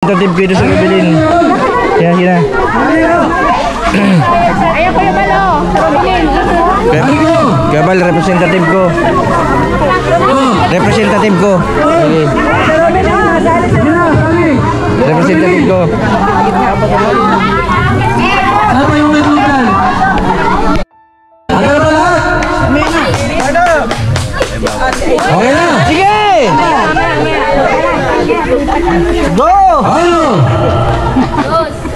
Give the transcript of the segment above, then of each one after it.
Representative ko ito sa Rubilin. Kaya sila. Ayaw ko yung balo. Sa Rubilin. Gabal, representative ko. Representative ko. Okay. Representative ko. Ano yung may tutal? Ano ba lahat? Okay na! Sige! Go! Ano?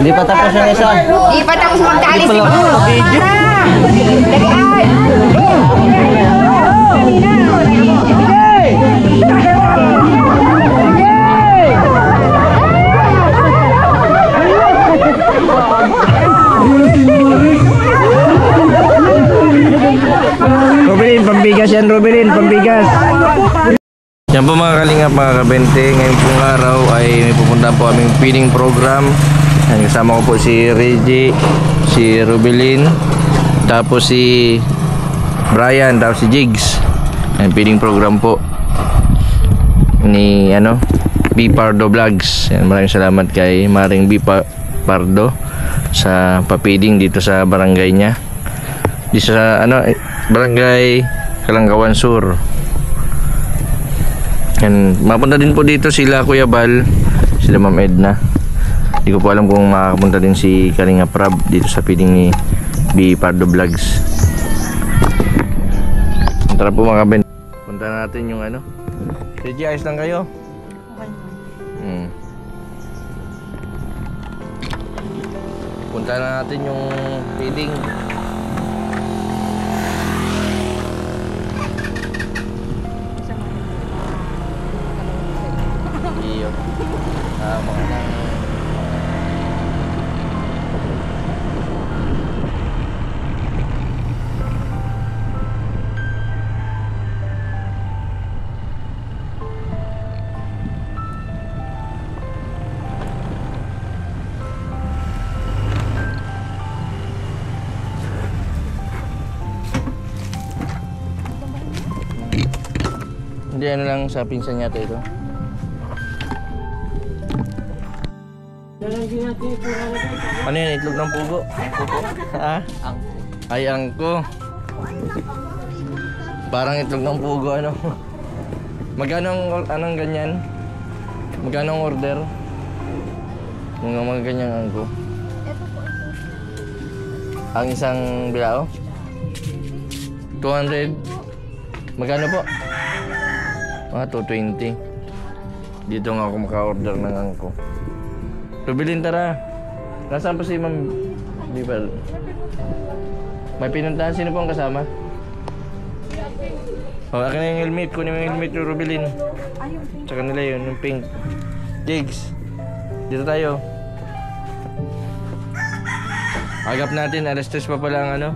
Hindi pa tapos yung isa. Di pa tapos magkalis. Hindi pala ako video. Rubilin, pambigas yan, Rubilin, pambigas. Yan po mga kalingap, mga kabente. Ngayon pong araw ay may pupuntahan po aming feeding program. Yan, kasama ko po si Reggie, si Rubilin, tapos si Brian, tapos si Jigs. Yan, feeding program po ni B Pardo Vlogs. Yan, maraming salamat kay Maring B Pardo sa pa-feeding dito sa barangay niya. Dito sa barangay Kalangkawan Sur. Yan, mapunta din po dito sila Kuya Bal, sila Ma'am Edna. Hindi ko po alam kung makakapunta din si Kalinga Prab dito sa feeding ni B Pardo Vlogs. Tara po mga kabent. Punta natin yung Reggie, ayos lang kayo? Okay. Punta na natin yung feeding. Iyo. Mga nang hindi lang sa pinsan yata ito. Ano yan? Itlog ng pugo? Pugo? Ha? Ay, angko. Parang itlog ng pugo, Magkano anong ganyan? Magkano ang order? Mga ganyang angko. Ang isang bilao? 200. Magkano po? Mga 220. Dito nga ako maka-order ng angko. Rubilin, tara. Nasaan pa si Ma'am Bibal? May pinuntahan. Sino po ang kasama? Akin na yung helmet. Kunin mo yung helmet yung Rubilin. Sa kanila yun, yung pink. Jigs, dito tayo. Agap natin, alas 3 pa pala ang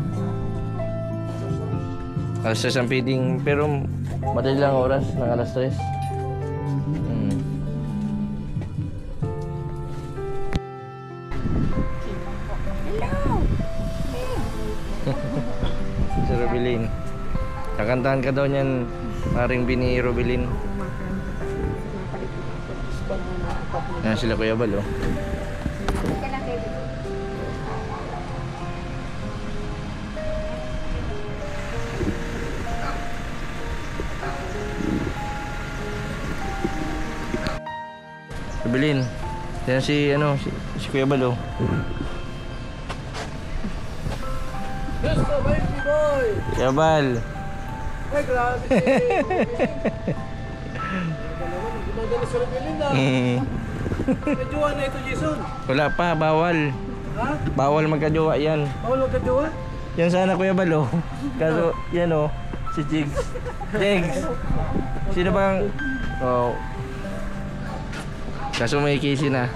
alas 3 ang feeding. Pero madali lang oras ng alas 3. Si Rubilin. Kakantahan ka daw niyan, Maring Bini Rubilin. Yan sila Kuya Bal, Rubilin. Yan si Kuya Bal, Kuya Bal. Ay, grabe. Gumagana sa Rubilin na. Magkajowa na ito, Jason. Wala pa, bawal. Ha? Bawal magkajowa yan. Bawal magkajowa? Yan sana Kuya Bal, Kaso yan si Jigs. Jigs. Sino bang kaso may kisi na.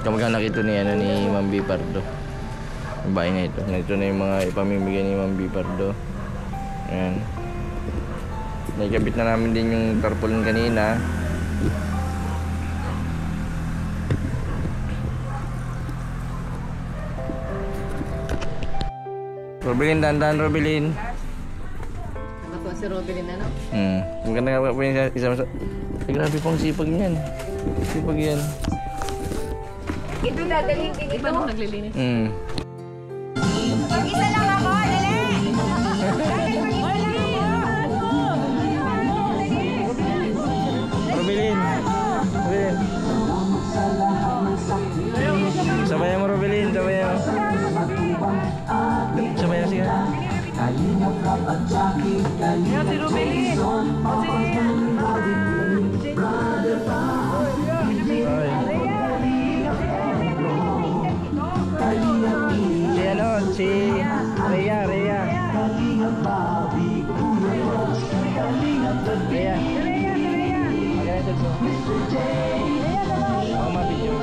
Kamag-anak ito ni Ma'am B Pardo. Babae na ito. Ito na yung mga ipamimigay ni Ma'am B Pardo. Ayan. Naikabit na namin din yung tarpaulin kanina. Rubilin, dandan Rubilin. si Robin ano? Maganda nga po yung isa sa... Ay, grabe pong sipag niyan. Sipag yan. Ito dadalhin din ito. Iba naglilinis. Mag-isa lang ako, dali! Robilin! Robilin! Sabayan mo, Robilin! Sabayan mo! Sabayan siya! Yan si Robin! Si ano? Si Rhea! Rhea! Rhea! Ako mabidyo.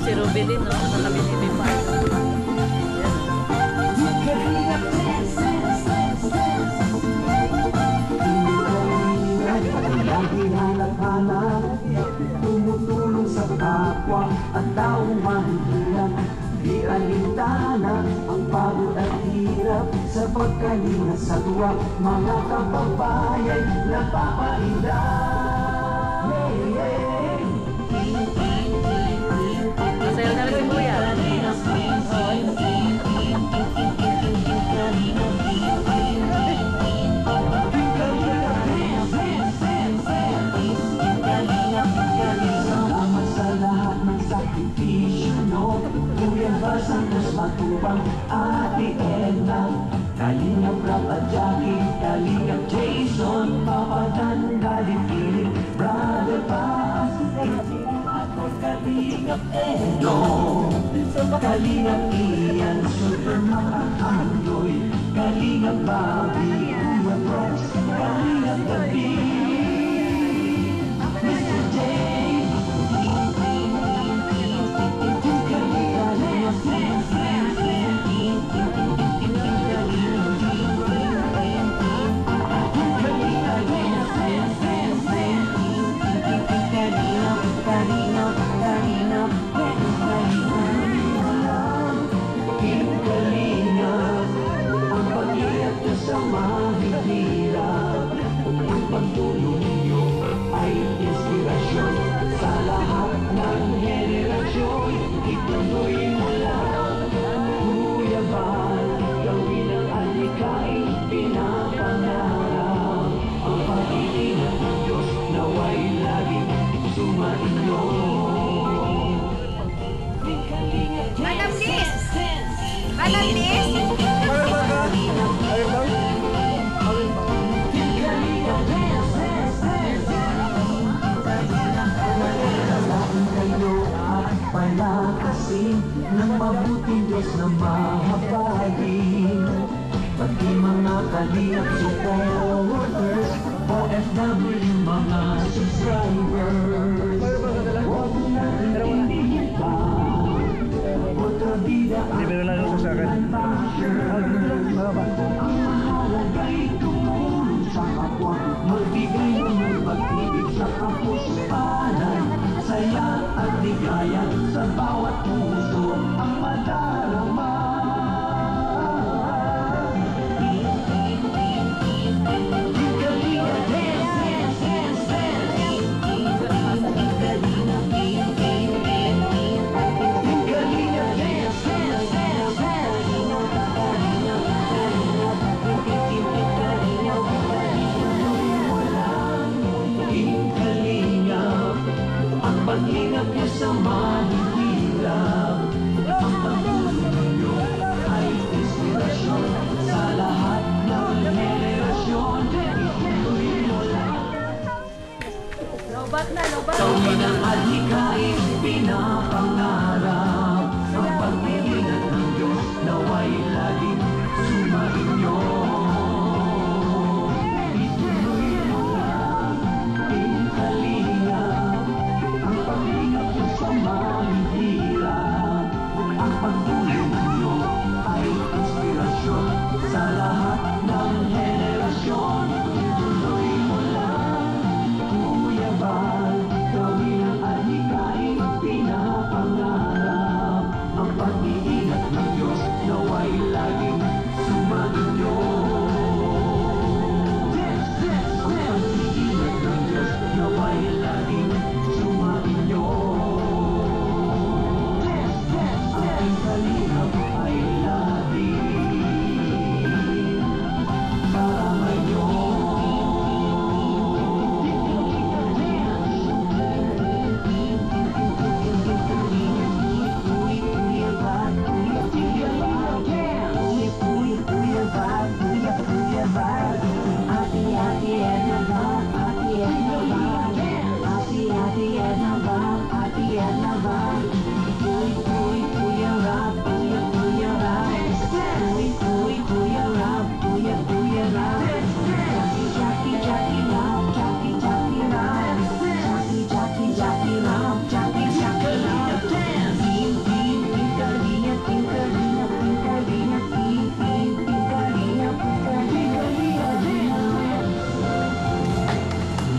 Si Ruby din, no? Nakabit si Bipa. Tumutulong sa kapwa at taong mahihirap. Di alintana ang pagod at hirap sa pagkalinga sa tuwa. Mga kababayan napapainda. Masaya na rin si Kuya. Salamat sa lahat ng sakripisyo, no? Kuya Basang, mas matubang Ate Edna, Kalingap Rap at Jackie, Kalingap Jason, Papa Dan, Daddy Philip, Brother Paz, ako Kalingap Edo, Kalingap Ian, Super Mama Andoy, Kalingap Bobby, Kuya Bros, Kalingap Gabi, Mr. J. Ang pag-iyak niyo sa mahihirap, ang pagtulong niyo ay inspirasyon sa lahat ng henerasyon. Ituloy mo lang, Kuya Bal, gawin ang alikain, pinapangarap. Ang pag-iingat ng Diyos naway laging sumainyo. Madam Liz! Madam Liz! Kayo at palakasin ng mabuting Diyos na mahabagin. Pati mga kalingap supporters, OFW mga subscribers, huwag natin tingin pa. Kontrabida at online bashers, ang mahalaga'y tumulong sa kapwa, magbigay ng pag-ibig sa kapuspanan, saya at ligaya sa bawat puso ang madarama. Pag-ingat niyo sa mahihirap, ang pagtulong niyo ay inspirasyon sa lahat ng henerasyon. Ituloy mo lang. Lobat na, lobat! Gawin ang alikain, pinapangarap. Ang pag-iingat ng Diyos naway laging sumainyo.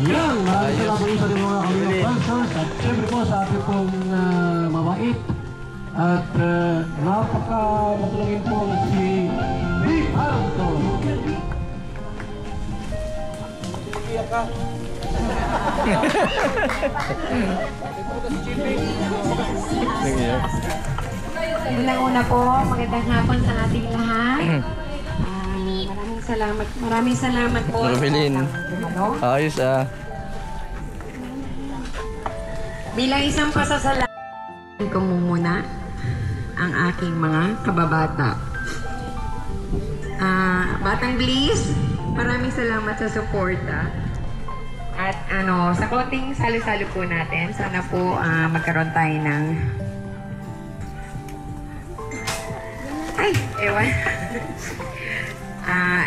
Yan, maraming salamat po sa mga Kalingap Dancers at siyempre po sa ating pong mabait at napaka-matulungin po si Big Alto. Iyak ka. Unang-una po, magandang hapon sa ating lahat. Maraming salamat po. Robilin. Ayos ah. Bilang isang pasasalamat ko muna ang aking mga kababata. Batang Bliss, maraming salamat sa suporta. At sa konting salo-salo po natin, sana po magkaroon tayo ng... Ay, ewan.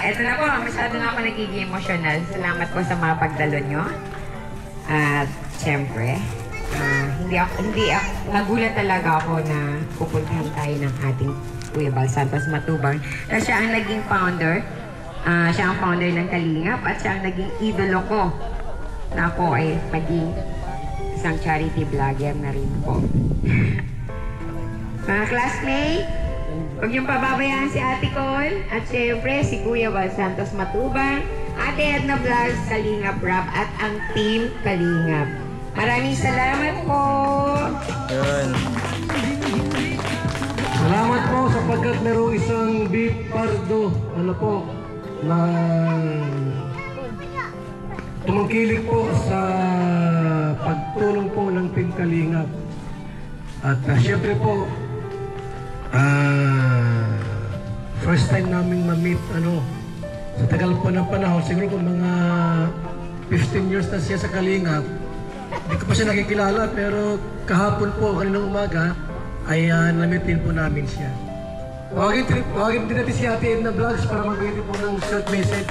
Eto na po, masyado na ako nagiging emotional. Salamat po sa mga pagdalo nyo. At syempre, nagulat talaga ako na pupuntahan tayo ng ating Kuya Bal Santos Matubang. Na siya ang naging founder. Siya ang founder ng Kalingap at siya ang naging idolo ko. Na ako ay maging isang charity vlogger na rin po. Mga classmates, huwag niyong pababayaan si Ate Col at syempre si Kuya Bal Santos Matubang, Ate Edna Vlogs, Kalingap Rap at ang Team Kalingap. Maraming salamat po! Yun. Salamat po sapagkat merong isang beef pardo, na tumangkilik po sa pagtulong po ng Team Kalingap. At syempre po, first time naming ma-meet, sa tagal po ng panahon, siguro kung mga 15 years na siya sa Kalingap, hindi ko pa siya nakikilala, pero kahapon po, kaninang umaga, ay na-meet din po namin siya. Tawagin din natin si Ate Edna Vlogs para magbigay po ng short message.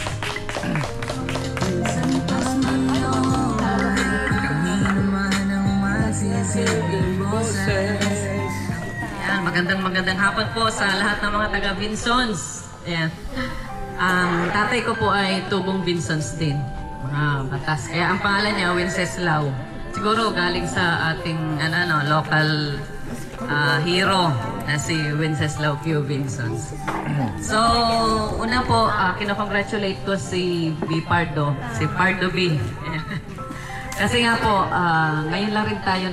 Yan, magandang hapon po sa lahat ng mga taga Vinsons. Ayan. Tatay ko po ay tubong Vinsons din. Mga batas. Kaya ang pangalan niya, Wenceslao. Siguro galing sa ating local hero na si Wenceslao Q. Vinsons. So, una po, kinocongratulate ko si B. Pardo, si Pardo B. Kasi nga po, ngayon lang rin tayo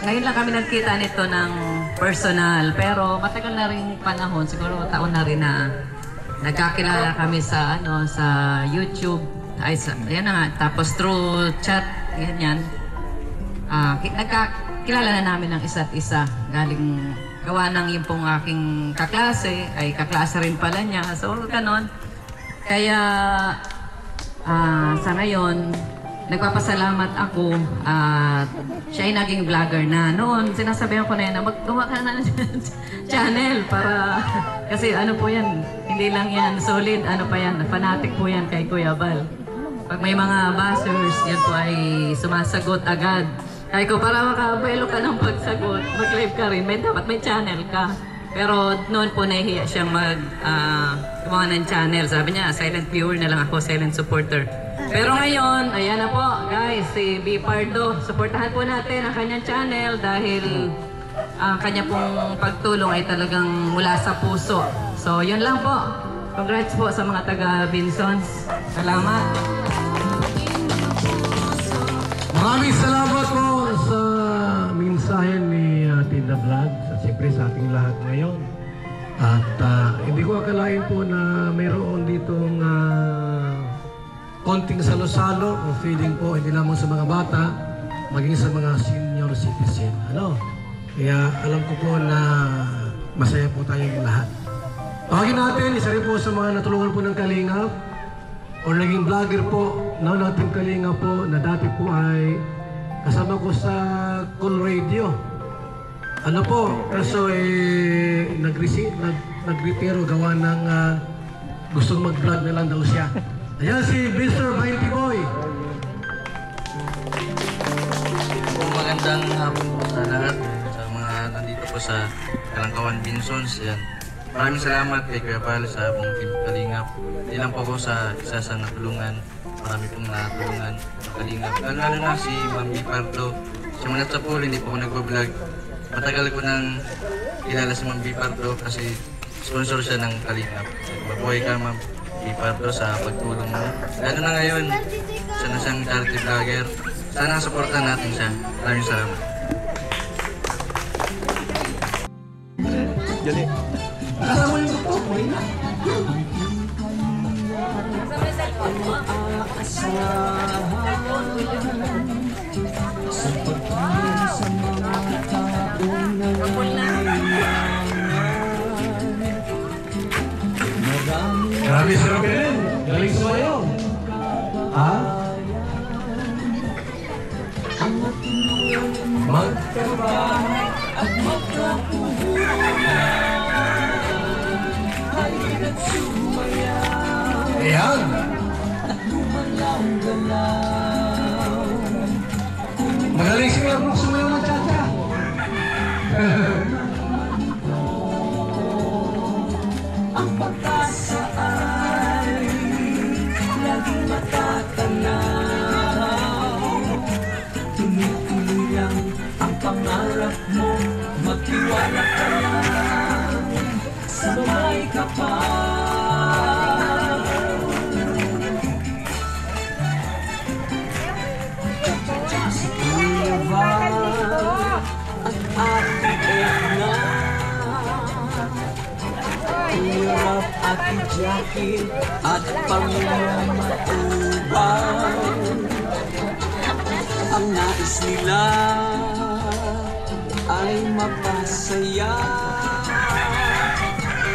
ngayon lang kami nagkita nito ng personal. Pero matagal na rin panahon, siguro taon na rin na nagkakilala kami sa sa YouTube. Ayan na nga. Tapos through chat, ganyan. Nagkakilala na namin ng isa't isa. Galing gawa ng yung pong aking kaklase, ay kaklase rin pala niya. So, ganon. Kaya, sa ngayon, nagpapasalamat ako at siya ay naging vlogger na. Noon, sinasabihan ko na yan na maggawa ka na ng channel para... Kasi po yan, hindi lang yan solid, pa yan, fanatic po yan kay Kuya Bal. Pag may mga bashers, yan po ay sumasagot agad. Kaya ko, para makabuelo ka ng pagsagot, mag-live ka rin, dapat may channel ka. Pero noon po nahihiya siyang gumawa ng channel. Sabi niya, silent viewer na lang ako, silent supporter. Pero ngayon, ayan na po, guys, si B. Pardo. Supportahan po natin ang kanyang channel dahil ang kanya pong pagtulong ay talagang mula sa puso. So, yun lang po. Congrats po sa mga taga-Vinsons. Salamat. Maraming salamat po sa mensahe ni Tinda Vlog at siyempre sa ating lahat ngayon. At hindi ko akalain po na mayroon ditong konting salo-salo o feeling po hindi lamang sa mga bata, maging sa mga senior citizen. Kaya alam ko po na masaya po tayong lahat. Tawagin natin, isa rin po sa mga natulungan po ng Kalingap o naging vlogger po ng Team Kalingap po na dati po ay kasama ko sa Cool Radio. Kaso nag-retiro gawa ng gustong mag-vlog na lang daw siya. Ayan si Mr. Mighty Boy. Magandang hapon po sa lahat, sa mga nandito po sa Kalangkawan Vinsons. Yan. Maraming salamat kay Kuya Bal sa buong Team Kalingap. Hindi lang po ako sa isa sa natulungan. marami pong natulungan ng Kalingap. Lalo na si Ma'am Bipardo. Sa mga Tsapul, hindi po ako nagbablog. Matagal ko nang kilala si Ma'am Bipardo kasi sponsor siya ng Kalingap. Mabuhay ka Ma'am Bipardo sa pagtulong mo. Lalo na ngayon, siya na siyang charity vlogger. Sana supportan natin siya. Maraming salamat. Kasama yung doktor, boy na. Grabe si Robin. Galing sumayaw. Ha? Magtrabaho at ayan. Magaling si Kuya Brooks sumayaw ng cha-cha. Ang pag-asa ay laging matatanaw. Tuloy-tuloy lang ang pangarap mo, magtiwala ka lang, sabay ka pa. Jacket at pangmatubang. Ang nais nila ay mapasaya.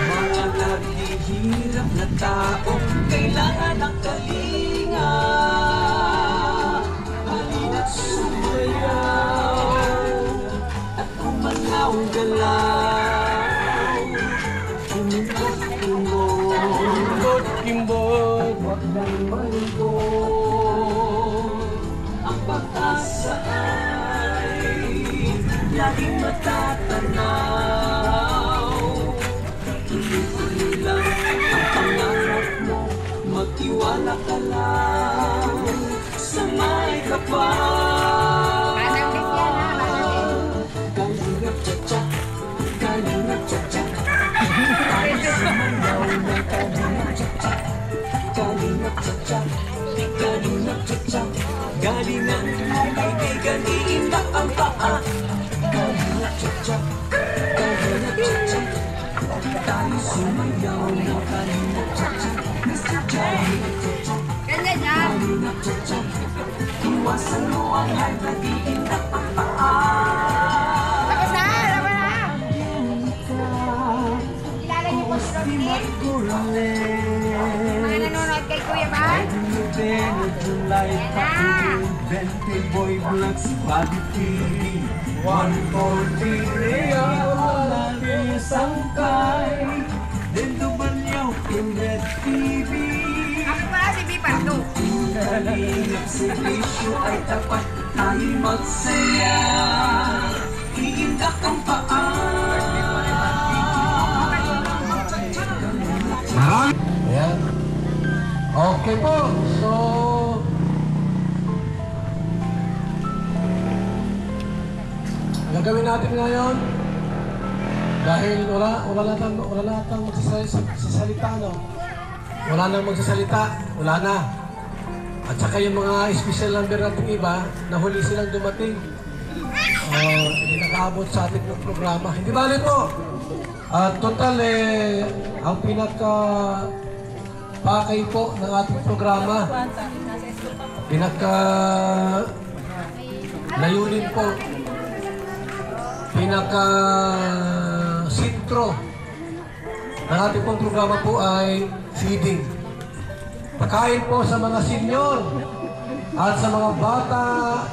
Mga naghihirap na tao kailangan ng kalinga. Halina't sumayaw at umalaw-galaw. Kimbot, wag nang malungkot. Ang pag-asa ay laging matatanaw. Tuloy-tuloy lang ang pangarap mo, magtiwala ka lang, samay ka pa. Kalingap cha-cha, kalingap cha-cha. Sumayaw ng kalingap cha-cha. Kalingap cha-cha, kalingap cha-cha. Galingan mo kaibigan, iindak ang paa. Kalingap cha-cha, kalingap cha-cha. Tayo sumayaw ng kalingap cha-cha. Kalingap cha-cha, kalingap cha-cha. Iwasan mo ang hype, iindak ang paa. Tapos na! Laban na! Kilala niyo po si Roslyn? Mga nanonood kay Kuya Bal? Boy Vlogs, Bobby TV 140 Real Lagi Sangkay Dendo Banyaw Red TV. Ako pala si Bipardo. Kalingap servisyo ay tapat, tayo magsaya. Iindak ang paa. Ayan. Okay po. So, ang gagawin natin ngayon, dahil wala natang magsasalita, no? Wala nang magsasalita, wala na. At saka yung mga special number natin iba, nahuli silang dumating. Hindi nakaabot sa ating programa. Hindi bali po. Total ang pinaka-pakay po ng ating programa, pinaka-layunin po, pinaka-sintro ng ating pong programa po ay feeding. Pagkain po sa mga senior at sa mga bata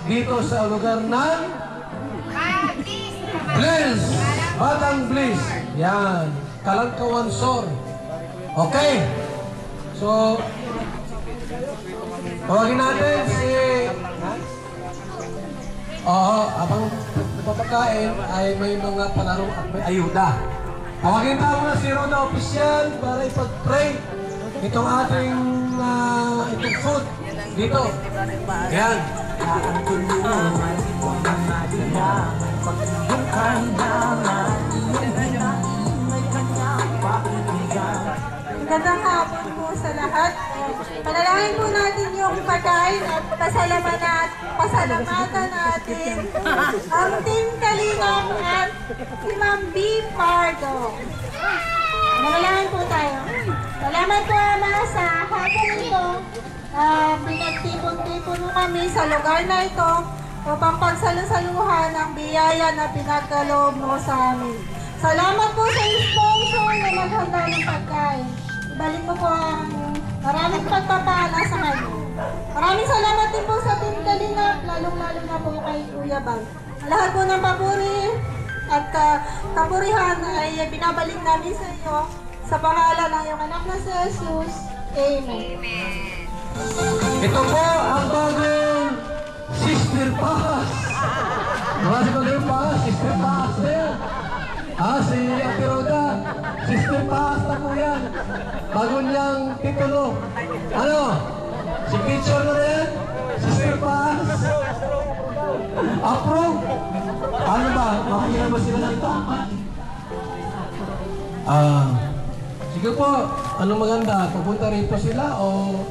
dito sa lugar ng Bliss! Batang Bliss! Yan. Kalangkawan Sor. Okay. So, tawagin natin si... habang napapakain ay may mga panarong at may ayuda. Tawagin tayo na si Roda Official para ipag-pray itong ating itong food. Dito. Yan. Magandang hapon po sa lahat. Panalangin po natin yung pagkain at pasalamatan natin ang Team Kalingap at si Ma'am B. Pardo. Manalangin po tayo. Salamat po Ama sa hapon ito. Pinagtipon-tipon mo kami sa lugar na ito upang pagsalusaluhan ang biyaya na pinagkaloob mo sa amin. Salamat po sa sponsor na naghanda ng pagkain. Ibalik mo po ang maraming pagpapala sa kanya. Maraming salamat din po sa Team Kalingap, lalong-lalo na po kay Kuya Bal. Ang lahat po ng papuri at kapurihan ay binabalik namin sa iyo sa pangalan ng iyong anak na si Jesus. Amen. Ito po ang bagong Sister Paz. Mga si bagong Paz, Sister Paz din. Si Apiroda, Sister Paz na po yan. Bago niyang titulo. Ano? Si picture na rin? Sister Paz. Approve? Ano ba? Makikita ba sila ng tama? Sige po. Anong maganda? Pupunta rito sila o...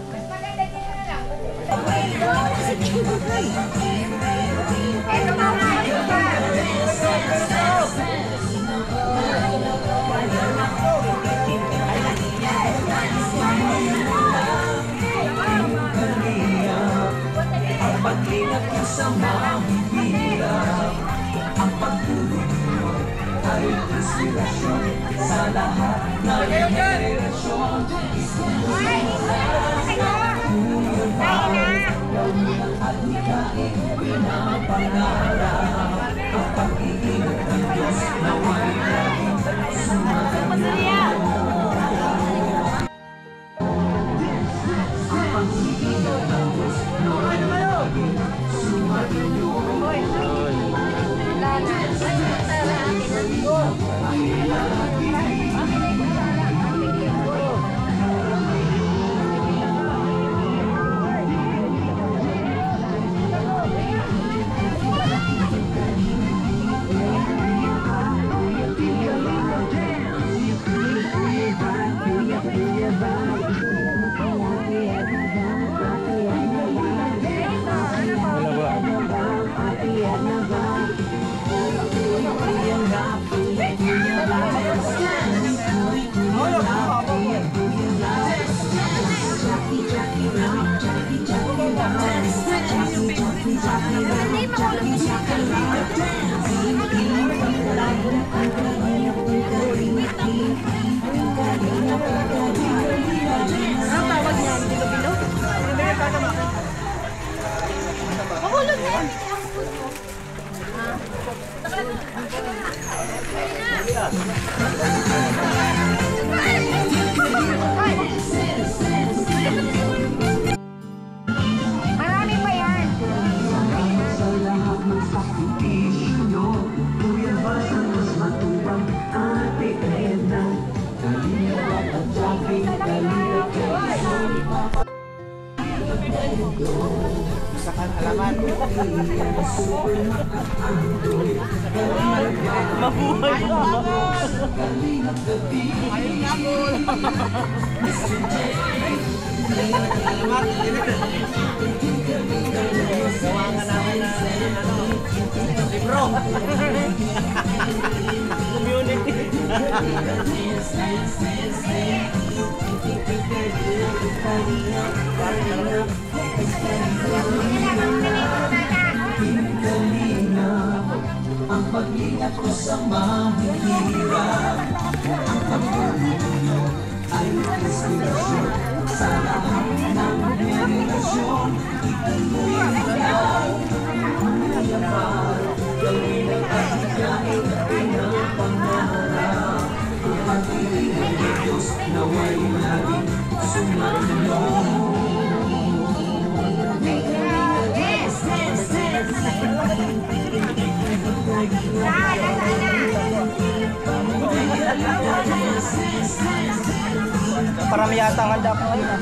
Ang pag-ingat ko sa mahihirap, ang pagtulong mo ay inspirasyon sa lahat ng henerasyon. At hikain pinapangarap ang pag-iingat ng Diyos na may laging sumasayo. Ang pag-iingat ng Diyos na may laging sumasayo. Marami pa yan. Sa lahat ng sakripisyo nyo, Kuya Bal Santos Matubang, Ate Edna, Kalingap at Jackie, Kalingap Quezon. Mabuhay ka! Kalingap gabi. Libro! Community! Ang pag-ingat ko sa mahihirap, ang pagtulong nyo ay inspirasyon sa lahat ng henerasyon. Ituloy lang Kuya Bal, gawin ang kahit na pinapangarap. Ang pag-ibig ng Diyos nawa'y laging sumayo. Parami yata ang handa ko ngayon.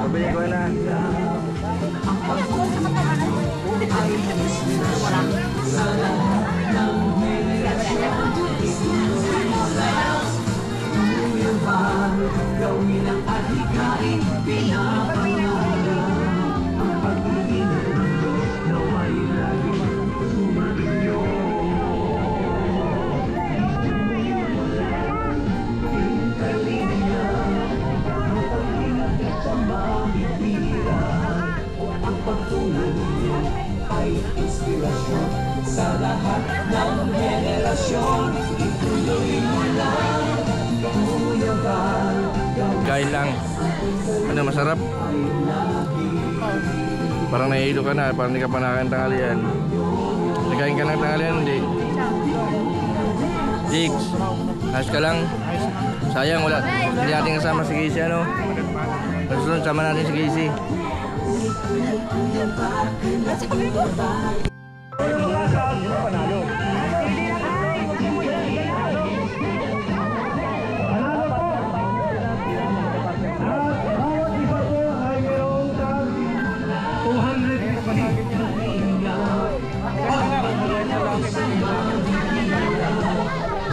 Pabili ko na. Gawin ang adhikain, pinapangarap ang pag-ibig nawa'y laging sumainyo. Ang pagtulong ninyo ay inspirasyon sa lahat ng henerasyon. Ituloy mo lang, Kuya Val. Kain lang. Ano, masarap? Parang nahihilo ka na, parang hindi ka pa nakain tanghalian. Nakain ka ng tanghalian, hindi? Jigs, ayos ka lang. Sayang, wala. Hindi natin kasama si Casey, ano? Susunod, sama natin si Casey.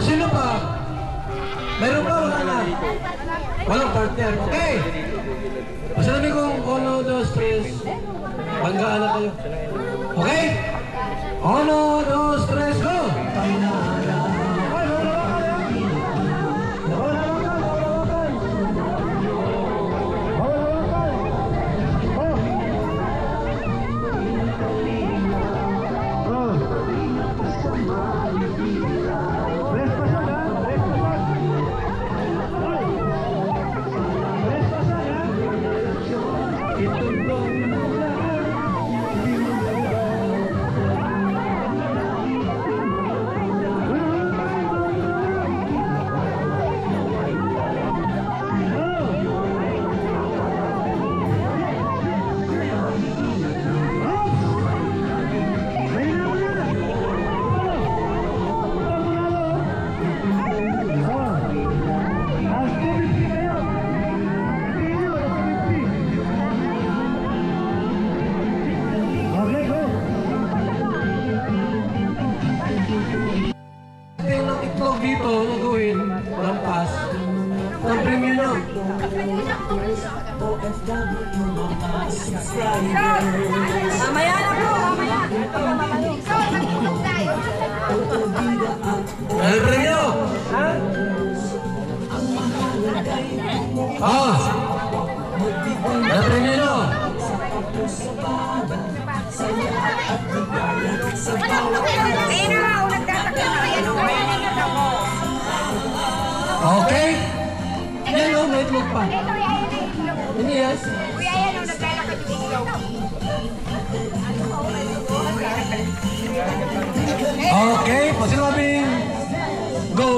Sino pa? Meron pa? Wala na? Walang partner. Okay! Masabi kong 1, 2, 3. Banggaan na kayo. Okay? 1, 2, 3, go! Dito, gagawin, lampas, ng premium nyo. Mamaya na po, mamaya. Ano premium? Ha? Oh! Ano premium nyo? Kaya na nga, nagtatakot na kayo. Okay? Yan o, may itlog pa. Hindi yan. Kuya, yan o, naglalakad yung ilaw. Okay, pag sinabing go,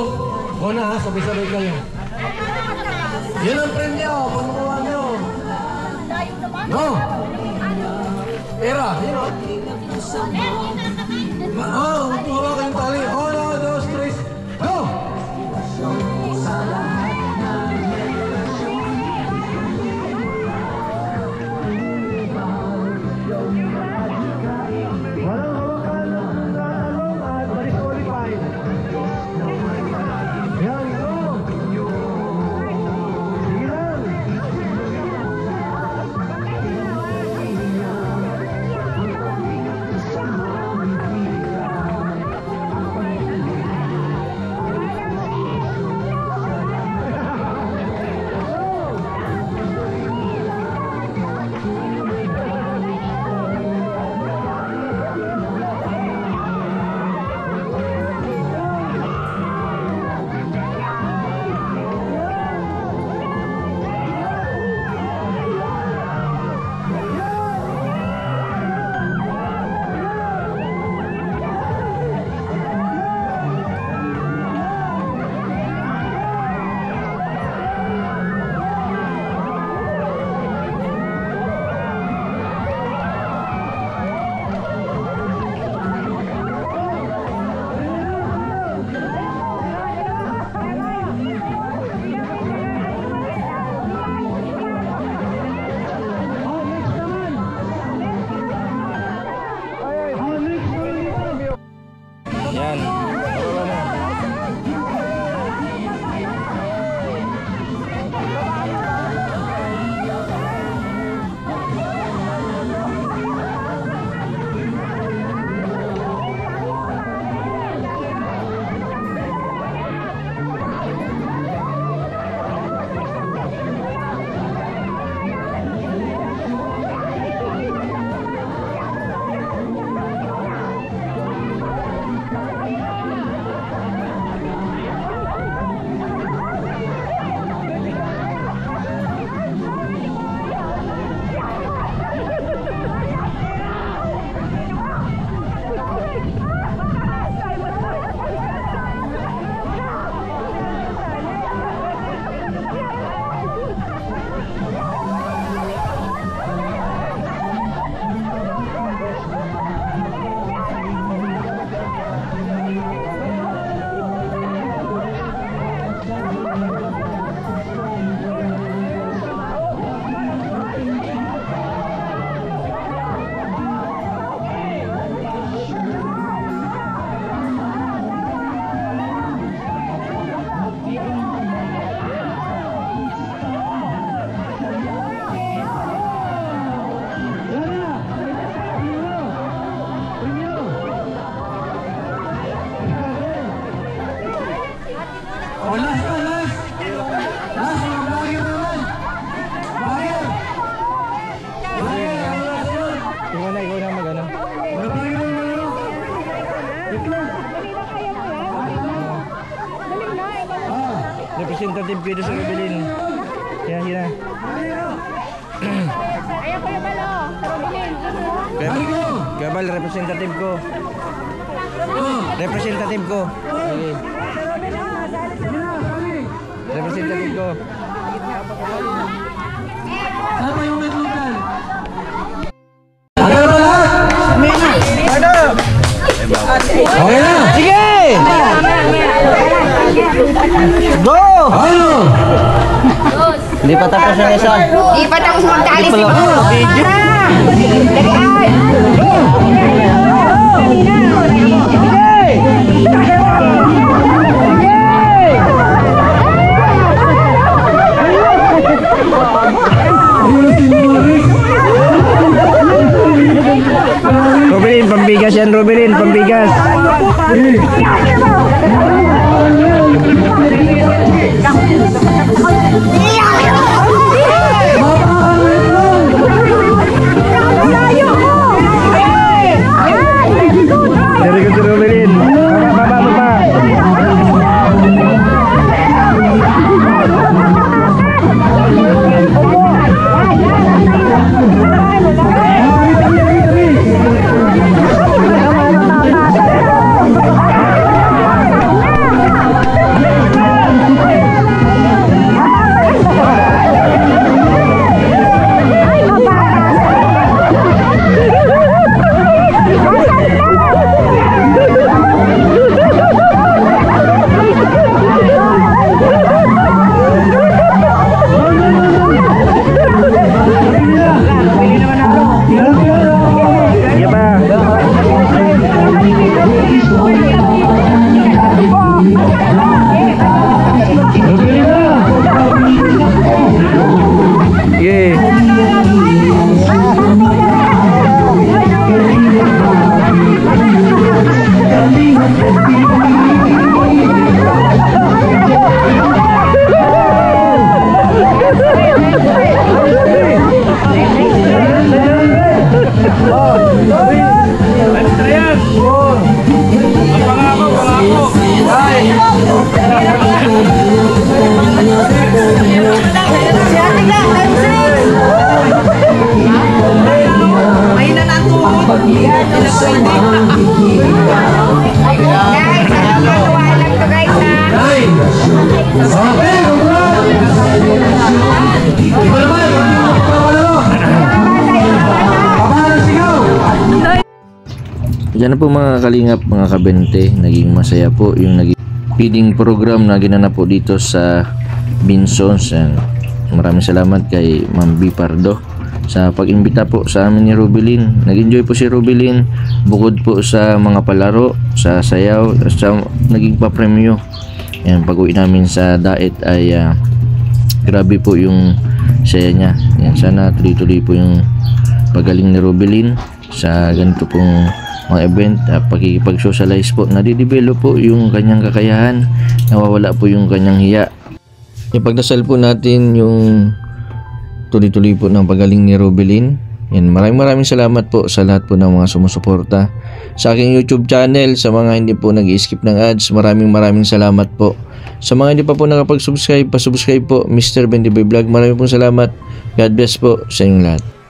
go na ha, sabay-sabay kayo. Yan ang premyo, panukuha nyo. No! Era, yun o. Tuwa kayong tali. 1, 2, 3, go! Yan. Bababa na. Ikaw na mag-ano. Representative ko dito sa Rubilin. Yan, yan. Ayaw ko yung balo. Rubilin. Gabal, representative ko. Representative ko. Okay. Representative ko. Saan ba yung naglugan? Okay na! Sige! Go! Ano? Hindi pa tapos yung isa. Di pa tapos magkalis si Bo. Rubilin, pambigas yan, Rubilin, pambigas. Dari ko si Rubilin. Baba mo pa. Yan na po mga kalingap, mga kabente, naging masaya po yung naging feeding program na ginanap po dito sa Binsons. Maraming salamat kay Ma'am B. Pardo sa pag-imbita po sa amin ni Rubilin. Nag-enjoy po si Rubilin bukod po sa mga palaro, sa sayaw, sa naging papremyo. Yan, pag-uwi namin sa Daet ay grabe po yung saya niya. Yan, sana tuloy-tuloy po yung pagaling ni Rubilin sa ganito pong mga event, pagkikipag-socialize po. Nadidevelop po yung kanyang kakayahan, nawawala po yung kanyang hiya. Ipagdasal po natin yung tuloy-tuloy po ng pagaling ni Rubilin. Yan, maraming salamat po sa lahat po ng mga sumusuporta sa aking YouTube channel. Sa mga hindi po nag-skip ng ads, maraming salamat po. Sa mga hindi pa po nakapag-subscribe, pa-subscribe po, Mr. Bendiboy Vlog. Maraming pong salamat. God bless po sa inyong lahat.